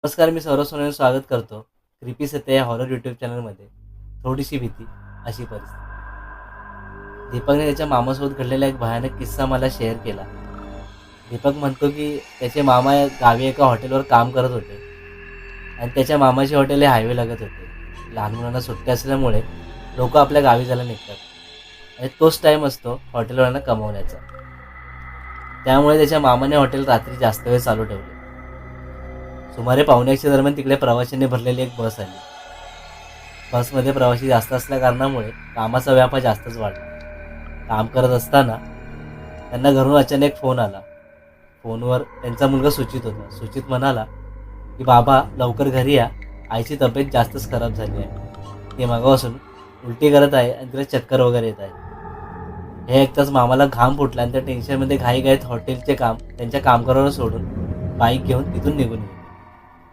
नमस्कार, मी सौरभ सोनवणे स्वागत करतो. क्रिपी सत्य या हॉरर यूट्यूब चॅनलमध्ये. थोडीशी भीती अशी परिस्थिती. दीपकने त्याच्या मामासोबत घडलेला एक भयानक किस्सा मला शेअर केला. दीपक म्हणतो की त्याचे मामा गावी एका हॉटेलवर काम करत होते आणि त्याच्या मामाचे हॉटेल हे हायवे लगत होते. लहान मुलांना सुट्टी असल्यामुळे लोक आपल्या गावी जायला निघतात आणि तोच टाईम असतो हॉटेलवाल्यांना कमवण्याचा. त्यामुळे त्याच्या मामाने हॉटेल रात्री जास्त वेळ चालू ठेवले. सुमारे 1:45 दरम्यान तिकडे प्रवाशांनी भरलेली एक बस आली. बसमध्ये प्रवासी जास्त असल्या कारणामुळे कामाचा व्याप हा जास्तच वाढला. काम करत असताना त्यांना घरून अचानक फोन आला. फोनवर त्यांचा मुलगा सुचित होता. सुचित म्हणाला की बाबा लवकर घरी या, आईची तब्येत जास्तच खराब झाली आहे. ती मागापासून उलटी करत आहे आणि तिला चक्कर वगैरे येत आहे. हे ऐकताच मामाला घाम फुटला आणि त्या टेन्शनमध्ये घाईघाईत हॉटेलचे काम त्यांच्या कामगारावर सोडून बाईक घेऊन तिथून निघून गेले.